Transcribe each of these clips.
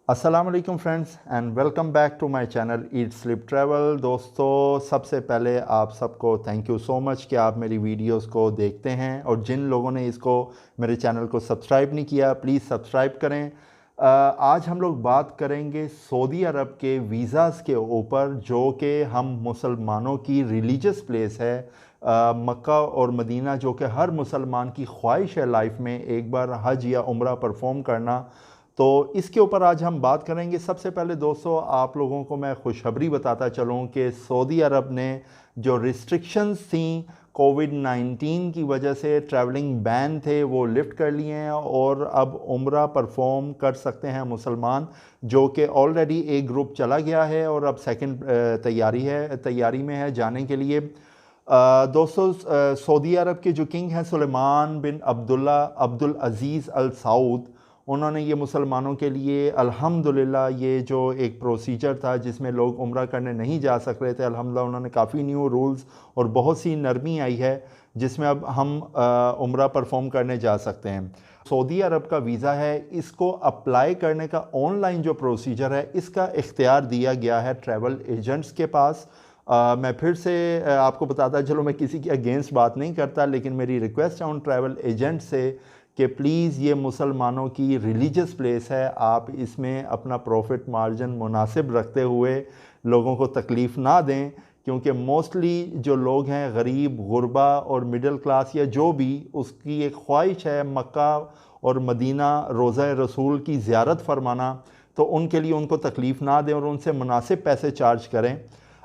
अस्सलाम वालेकुम friends and welcome back to my channel Eat Sleep Travel. दोस्तों, सबसे पहले आप सबको थैंक यू सो मच कि आप मेरी वीडियोस को देखते हैं, और जिन लोगों ने इसको मेरे चैनल को सब्सक्राइब नहीं किया प्लीज़ सब्सक्राइब करें। आज हम लोग बात करेंगे सऊदी अरब के वीज़ाज़ के ऊपर, जो कि हम मुसलमानों की रिलीजियस प्लेस है। मक्का और मदीना जो कि हर मुसलमान की ख्वाहिश है लाइफ में एक बार हज या उम्रा परफॉर्म करना। तो इसके ऊपर आज हम बात करेंगे। सबसे पहले दोस्तों, आप लोगों को मैं खुशखबरी बताता चलूँ कि सऊदी अरब ने जो रिस्ट्रिक्शंस थी कोविड-19 की वजह से, ट्रैवलिंग बैन थे, वो लिफ्ट कर लिए हैं और अब उम्रा परफॉर्म कर सकते हैं मुसलमान, जो कि ऑलरेडी एक ग्रुप चला गया है और अब सेकंड तैयारी में है जाने के लिए। दोस्तों, सऊदी अरब के जो किंग हैं सुलेमान बिन अब्दुल अज़ीज़ अल सऊद, उन्होंने ये मुसलमानों के लिए अल्हम्दुलिल्लाह ये जो एक प्रोसीजर था जिसमें लोग उम्रा करने नहीं जा सक रहे थे, अल्हम्दुलिल्लाह उन्होंने काफ़ी न्यू रूल्स और बहुत सी नरमी आई है जिसमें अब हम उम्रा परफॉर्म करने जा सकते हैं। सऊदी अरब का वीज़ा है, इसको अप्लाई करने का ऑनलाइन जो प्रोसीजर है इसका इख्तियार दिया गया है ट्रैवल एजेंट्स के पास। मैं फिर से आपको बताता चलो, मैं किसी के अगेंस्ट बात नहीं करता, लेकिन मेरी रिक्वेस्ट है उन ट्रैवल एजेंट से कि प्लीज़ ये मुसलमानों की रिलीजियस प्लेस है, आप इसमें अपना प्रॉफिट मार्जिन मुनासिब रखते हुए लोगों को तकलीफ़ ना दें, क्योंकि मोस्टली जो लोग हैं गरीब, गुरबा और मिडिल क्लास या जो भी, उसकी एक ख्वाहिश है मक्का और मदीना रोज़ा रसूल की ज़ियारत फरमाना। तो उनके लिए उनको तकलीफ़ ना दें और उनसे मुनासिब पैसे चार्ज करें।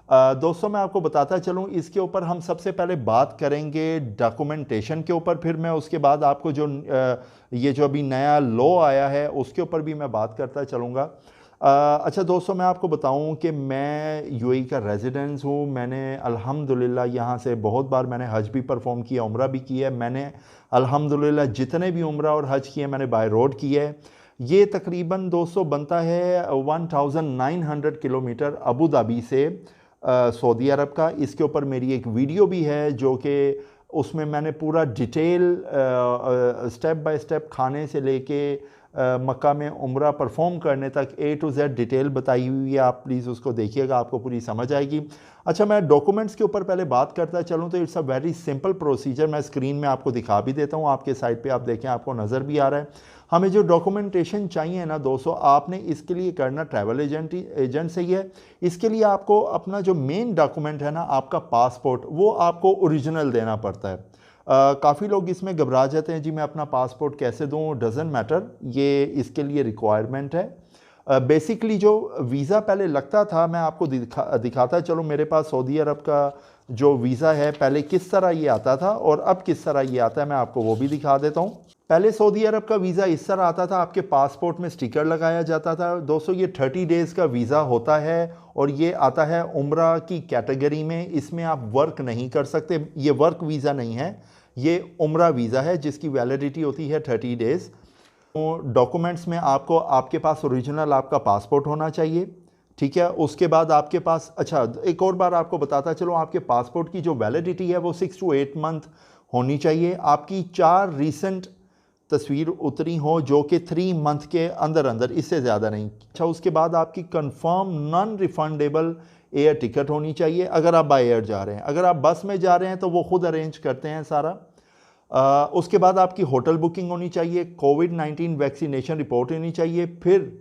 दोस्तों, मैं आपको बताता चलूँ, इसके ऊपर हम सबसे पहले बात करेंगे डॉक्यूमेंटेशन के ऊपर, फिर मैं उसके बाद आपको जो ये जो अभी नया लॉ आया है उसके ऊपर भी मैं बात करता चलूँगा। अच्छा दोस्तों, मैं आपको बताऊं कि मैं यूएई का रेजिडेंस हूँ। मैंने अल्हम्दुलिल्लाह यहाँ से बहुत बार मैंने हज भी परफॉर्म किया, उम्रा भी किया है। मैंने अल्हम्दुलिल्लाह जितने भी उम्रा और हज किए मैंने बाय रोड किया है। ये तकरीबन दोस्तों बनता है 1900 किलोमीटर अबू धाबी से सऊदी अरब का। इसके ऊपर मेरी एक वीडियो भी है जो कि उसमें मैंने पूरा डिटेल स्टेप बाय स्टेप खाने से लेके मक्का में उम्रा परफॉर्म करने तक ए टू जेड डिटेल बताई हुई है। आप प्लीज़ उसको देखिएगा, आपको पूरी समझ आएगी। अच्छा, मैं डॉक्यूमेंट्स के ऊपर पहले बात करता चलूँ तो it's a very simple procedure. मैं स्क्रीन में आपको दिखा भी देता हूँ, आपके साइड पे आप देखें, आपको नज़र भी आ रहा है। हमें जो डॉक्यूमेंटेशन चाहिए ना दोस्तों, आपने इसके लिए करना ट्रैवल एजेंट से ही है। इसके लिए आपको अपना जो मेन डॉक्यूमेंट है ना, आपका पासपोर्ट, वो आपको ओरिजिनल देना पड़ता है। काफ़ी लोग इसमें घबरा जाते हैं, जी मैं अपना पासपोर्ट कैसे दूँ, डजेंट मैटर, ये इसके लिए रिक्वायरमेंट है। बेसिकली जो वीज़ा पहले लगता था, मैं आपको दिखाता चलो, मेरे पास सऊदी अरब का जो वीज़ा है पहले किस तरह ये आता था और अब किस तरह ये आता है, मैं आपको वो भी दिखा देता हूँ। पहले सऊदी अरब का वीज़ा इस तरह आता था, आपके पासपोर्ट में स्टिकर लगाया जाता था। दोस्तों, ये 30 डेज़ का वीज़ा होता है और ये आता है उम्रा की कैटेगरी में। इसमें आप वर्क नहीं कर सकते, ये वर्क वीज़ा नहीं है, ये उम्रा वीज़ा है जिसकी वैलिडिटी होती है 30 डेज़। तो डॉक्यूमेंट्स में आपको आपके पास ओरिजिनल आपका पासपोर्ट होना चाहिए, ठीक है। उसके बाद आपके पास, अच्छा एक और बार आपको बताता चलो, आपके पासपोर्ट की जो वैलिडिटी है वो 6 to 8 मंथ होनी चाहिए। आपकी 4 रीसेंट तस्वीर उतरी हो जो कि 3 मंथ के अंदर अंदर, इससे ज़्यादा नहीं। अच्छा, उसके बाद आपकी confirm non refundable air ticket होनी चाहिए अगर आप बाय एयर जा रहे हैं। अगर आप बस में जा रहे हैं तो वो खुद अरेंज करते हैं सारा। उसके बाद आपकी होटल बुकिंग होनी चाहिए, कोविड-19 वैक्सीनेशन रिपोर्ट होनी चाहिए। फिर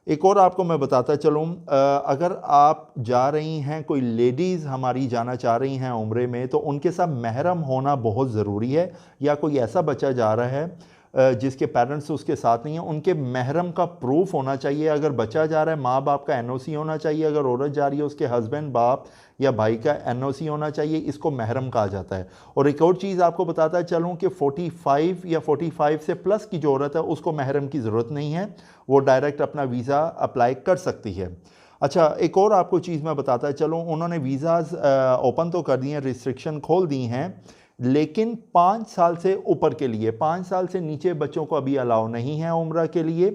एक और आपको मैं बताता चलूँ, अगर आप जा रही हैं, कोई लेडीज़ हमारी जाना चाह रही हैं उम्रे में, तो उनके साथ महरम होना बहुत ज़रूरी है, या कोई ऐसा बच्चा जा रहा है जिसके पेरेंट्स उसके साथ नहीं हैं, उनके महरम का प्रूफ होना चाहिए। अगर बच्चा जा रहा है, माँ बाप का एनओसी होना चाहिए। अगर औरत जा रही है, उसके हस्बैंड, बाप या भाई का एनओसी होना चाहिए। इसको महरम कहा जाता है। और एक और चीज़ आपको बताता चलूँ कि 45 या 45 से प्लस की जो औरत है उसको महरम की ज़रूरत नहीं है, वो डायरेक्ट अपना वीज़ा अप्लाई कर सकती है। अच्छा, एक और आपको चीज़ मैं बताता चलूँ, उन्होंने वीज़ाज़ ओपन तो कर दिए हैं, रिस्ट्रिक्शन खोल दी हैं, लेकिन 5 साल से ऊपर के लिए, 5 साल से नीचे बच्चों को अभी अलाउ नहीं है उम्रा के लिए।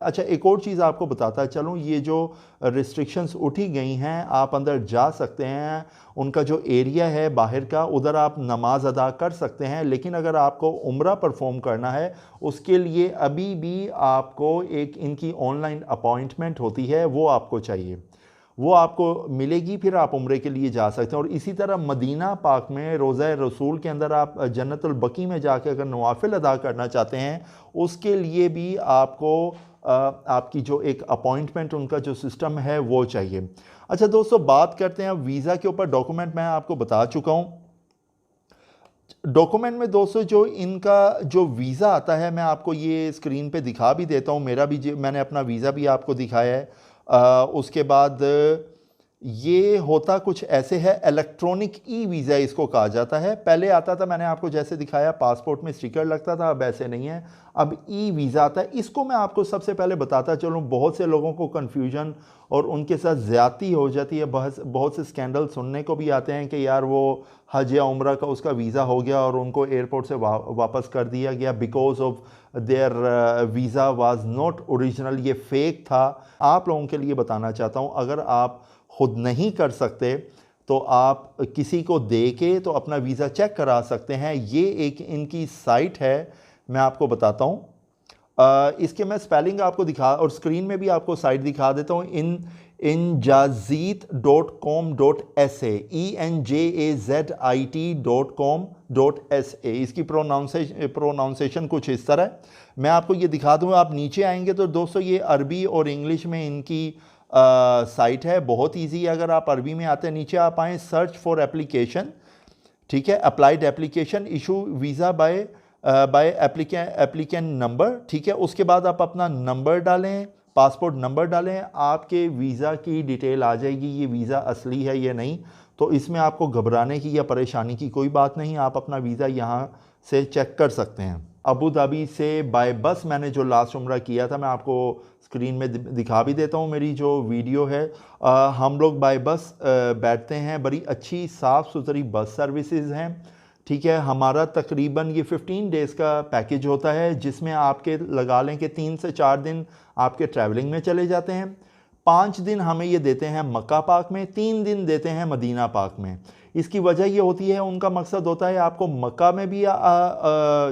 अच्छा, एक और चीज़ आपको बताता चलूँ, ये जो रिस्ट्रिक्शंस उठी गई हैं, आप अंदर जा सकते हैं, उनका जो एरिया है बाहर का, उधर आप नमाज अदा कर सकते हैं, लेकिन अगर आपको उम्रा परफॉर्म करना है उसके लिए अभी भी आपको एक इनकी ऑनलाइन अपॉइंटमेंट होती है, वो आपको चाहिए, वो आपको मिलेगी, फिर आप उम्रे के लिए जा सकते हैं। और इसी तरह मदीना पाक में रोज़ा रसूल के अंदर आप जन्नतुल बकी में जाके अगर नवाफिल अदा करना चाहते हैं, उसके लिए भी आपको आपकी जो एक अपॉइंटमेंट उनका जो सिस्टम है वो चाहिए। अच्छा दोस्तों, बात करते हैं वीज़ा के ऊपर। डॉक्यूमेंट मैं आपको बता चुका हूँ। डॉक्यूमेंट में दोस्तों जो इनका जो वीज़ा आता है, मैं आपको ये स्क्रीन पे दिखा भी देता हूँ, मेरा भी मैंने अपना वीज़ा भी आपको दिखाया है। उसके बाद ये होता कुछ ऐसे है, इलेक्ट्रॉनिक ई वीज़ा इसको कहा जाता है। पहले आता था, मैंने आपको जैसे दिखाया, पासपोर्ट में स्टिकर लगता था, अब ऐसे नहीं है, अब ई वीज़ा आता है। इसको मैं आपको सबसे पहले बताता चलूँ, बहुत से लोगों को कन्फ्यूजन और उनके साथ ज़्यादती हो जाती है। बहुत से स्कैंडल सुनने को भी आते हैं कि यार वो हज या उम्रा का उसका वीज़ा हो गया और उनको एयरपोर्ट से वापस कर दिया गया because of their visa was not original, ये फेक था। आप लोगों के लिए बताना चाहता हूँ, अगर आप खुद नहीं कर सकते तो आप किसी को दे के तो अपना वीज़ा चेक करा सकते हैं। ये एक इनकी साइट है, मैं आपको बताता हूँ। इसके मैं स्पेलिंग आपको दिखा और स्क्रीन में भी आपको साइट दिखा देता हूँ। injazit.com.sa, enjazit.com.sa, इसकी प्रोनाउंसिएशन कुछ इस तरह है। मैं आपको ये दिखा दूँ, आप नीचे आएंगे तो दोस्तों ये अरबी और इंग्लिश में इनकी साइट है, बहुत इजी है। अगर आप अरबी में आते हैं, नीचे आप आएँ, सर्च फॉर एप्लीकेशन, ठीक है, applied application, issue visa by applicant number, ठीक है। उसके बाद आप अपना नंबर डालें, पासपोर्ट नंबर डालें, आपके वीज़ा की डिटेल आ जाएगी, ये वीज़ा असली है या नहीं। तो इसमें आपको घबराने की या परेशानी की कोई बात नहीं, आप अपना वीज़ा यहाँ से चेक कर सकते हैं। अबू धाबी से बाय बस मैंने जो लास्ट उम्रा किया था, मैं आपको स्क्रीन में दिखा भी देता हूँ, मेरी जो वीडियो है। हम लोग बाय बस बैठते हैं, बड़ी अच्छी साफ़ सुथरी बस सर्विसेज हैं, ठीक है। हमारा तकरीबन ये 15 डेज़ का पैकेज होता है, जिसमें आपके लगा लें कि 3 से 4 दिन आपके ट्रैवलिंग में चले जाते हैं। 5 दिन हमें ये देते हैं मक्का पाक में, 3 दिन देते हैं मदीना पाक में। इसकी वजह ये होती है, उनका मकसद होता है आपको मक्का में भी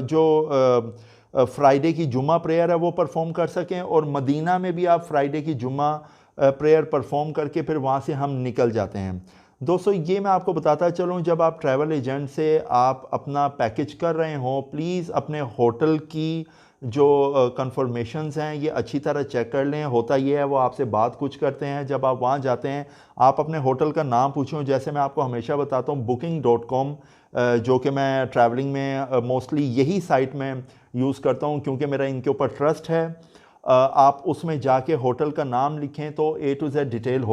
जो फ्राइडे की जुम्मा प्रेयर है वो परफॉर्म कर सकें, और मदीना में भी आप फ्राइडे की जुम्मा प्रेयर परफॉर्म करके फिर वहाँ से हम निकल जाते हैं। दोस्तों ये मैं आपको बताता चलूँ, जब आप ट्रैवल एजेंट से आप अपना पैकेज कर रहे हों, प्लीज़ अपने होटल की जो कंफर्मेशंस हैं ये अच्छी तरह चेक कर लें। होता ये है, वो आपसे बात कुछ करते हैं, जब आप वहाँ जाते हैं आप अपने होटल का नाम पूछें। जैसे मैं आपको हमेशा बताता हूँ, booking.com, जो कि मैं ट्रैवलिंग में मोस्टली यही साइट में यूज़ करता हूँ क्योंकि मेरा इनके ऊपर ट्रस्ट है। आप उसमें जाके होटल का नाम लिखें तो A to Z डिटेल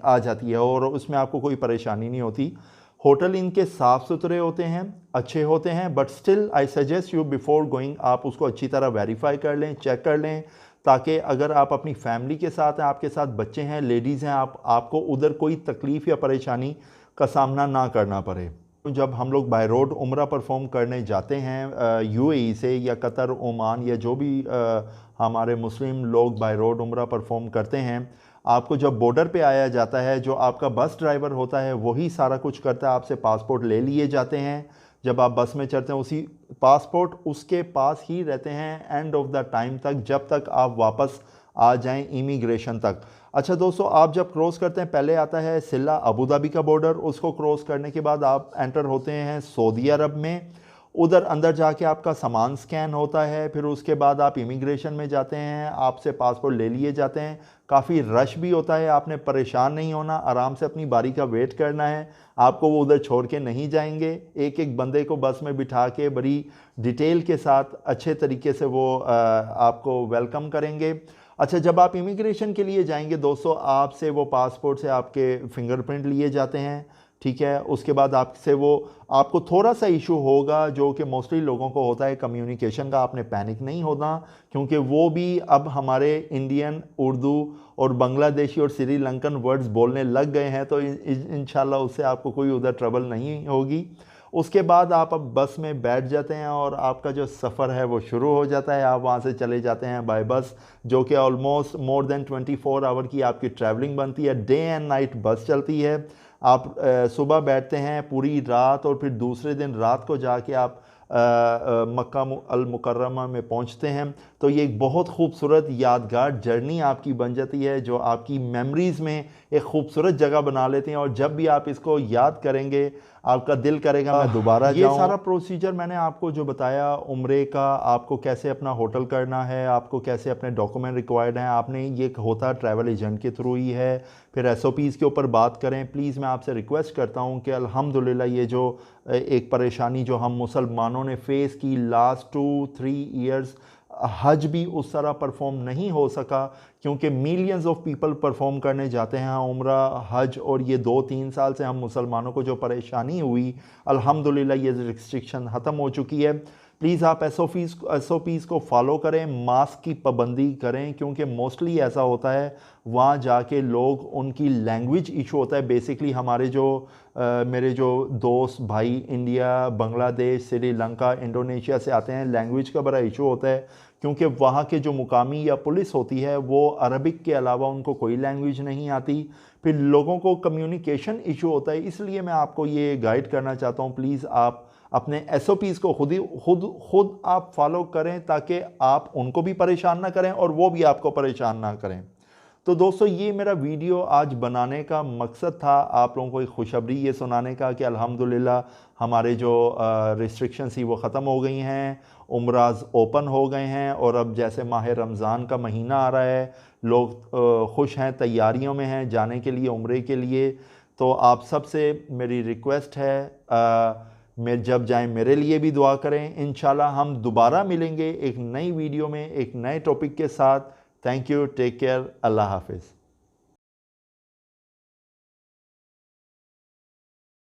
आ जाती है और उसमें आपको कोई परेशानी नहीं होती। होटल इनके साफ़ सुथरे होते हैं, अच्छे होते हैं, but still I suggest you before going आप उसको अच्छी तरह वेरीफाई कर लें, चेक कर लें, ताकि अगर आप अपनी फैमिली के साथ हैं, आपके साथ बच्चे हैं, लेडीज़ हैं, आपको उधर कोई तकलीफ़ या परेशानी का सामना ना करना पड़े। जब हम लोग बाय रोड उम्रा परफॉर्म करने जाते हैं UAE से या कतर, ओमान या जो भी हमारे मुस्लिम लोग बाय रोड उम्रा परफॉर्म करते हैं, आपको जब बॉर्डर पे आया जाता है, जो आपका बस ड्राइवर होता है वही सारा कुछ करता है। आपसे पासपोर्ट ले लिए जाते हैं, जब आप बस में चढ़ते हैं उसी पासपोर्ट उसके पास ही रहते हैं एंड ऑफ द टाइम तक, जब तक आप वापस आ जाएं इमिग्रेशन तक। अच्छा दोस्तों, आप जब क्रॉस करते हैं, पहले आता है सिल्ला अबू धाबी का बॉर्डर, उसको क्रॉस करने के बाद आप एंटर होते हैं सऊदी अरब में। उधर अंदर जाके आपका सामान स्कैन होता है, फिर उसके बाद आप इमिग्रेशन में जाते हैं, आपसे पासपोर्ट ले लिए जाते हैं। काफ़ी रश भी होता है, आपने परेशान नहीं होना, आराम से अपनी बारी का वेट करना है, आपको वो उधर छोड़ के नहीं जाएंगे। एक एक बंदे को बस में बिठा के बड़ी डिटेल के साथ अच्छे तरीके से वो आपको वेलकम करेंगे। अच्छा, जब आप इमिग्रेशन के लिए जाएंगे दोस्तों, आपसे वो पासपोर्ट से आपके फिंगरप्रिंट लिए जाते हैं, ठीक है। उसके बाद आपसे वो आपको थोड़ा सा इशू होगा जो कि मोस्टली लोगों को होता है कम्युनिकेशन का। आपने पैनिक नहीं होना, क्योंकि वो भी अब हमारे इंडियन, उर्दू और बांग्लादेशी और श्रीलंकन वर्ड्स बोलने लग गए हैं, तो इंशाल्लाह उससे आपको कोई उधर ट्रबल नहीं होगी। उसके बाद आप अब बस में बैठ जाते हैं और आपका जो सफ़र है वो शुरू हो जाता है। आप वहाँ से चले जाते हैं बाय बस, जो कि ऑलमोस्ट मोर देन 24 आवर की आपकी ट्रैवलिंग बनती है। डे एंड नाइट बस चलती है। आप सुबह बैठते हैं पूरी रात और फिर दूसरे दिन रात को जाके आप मक्का अल मुकर्रमा में पहुंचते हैं। तो ये एक बहुत खूबसूरत यादगार जर्नी आपकी बन जाती है, जो आपकी मेमोरीज़ में एक खूबसूरत जगह बना लेते हैं। और जब भी आप इसको याद करेंगे आपका दिल करेगा मैं दोबारा जाऊं। ये सारा प्रोसीजर मैंने आपको जो बताया उम्रे का, आपको कैसे अपना होटल करना है, आपको कैसे अपने डॉक्यूमेंट रिक्वायर्ड हैं, आपने ये होता ट्रैवल एजेंट के थ्रू ही है। फिर SOPs के ऊपर बात करें। प्लीज़ मैं आपसे रिक्वेस्ट करता हूं कि अल्हम्दुलिल्लाह ये जो एक परेशानी जो हम मुसलमानों ने फ़ेस की लास्ट 2-3 ईयर्स, हज भी उस तरह परफॉर्म नहीं हो सका क्योंकि मिलियंस ऑफ पीपल परफॉर्म करने जाते हैं उम्रा हज। और ये 2-3 साल से हम मुसलमानों को जो परेशानी हुई, अल्हम्दुलिल्लाह ये रिस्ट्रिक्शन ख़त्म हो चुकी है। प्लीज़ आप SOPs को फॉलो करें, मास्क की पाबंदी करें, क्योंकि मोस्टली ऐसा होता है वहाँ जाके लोग, उनकी लैंग्वेज इशू होता है। बेसिकली हमारे जो मेरे जो दोस्त भाई इंडिया, बांग्लादेश, श्रीलंका, इंडोनेशिया से आते हैं, लैंग्वेज का बड़ा इशू होता है क्योंकि वहाँ के जो मुकामी या पुलिस होती है वो अरबिक के अलावा उनको कोई लैंग्वेज नहीं आती। फिर लोगों को कम्युनिकेशन इशू होता है। इसलिए मैं आपको ये गाइड करना चाहता हूँ, प्लीज़ आप अपने SOPs को खुद आप फॉलो करें ताकि आप उनको भी परेशान ना करें और वो भी आपको परेशान ना करें। तो दोस्तों ये मेरा वीडियो आज बनाने का मकसद था आप लोगों को एक खुशखबरी ये सुनाने का कि अल्हम्दुलिल्लाह हमारे जो रिस्ट्रिक्शंस थी वो ख़त्म हो गई हैं, उम्राज ओपन हो गए हैं। और अब जैसे माह रमज़ान का महीना आ रहा है, लोग खुश हैं, तैयारियों में हैं जाने के लिए उम्रे के लिए। तो आप सबसे मेरी रिक्वेस्ट है मैं जब जाएं मेरे लिए भी दुआ करें। इंशाल्लाह हम दोबारा मिलेंगे एक नई वीडियो में एक नए टॉपिक के साथ। थैंक यू, टेक केयर, अल्लाह हाफिज़।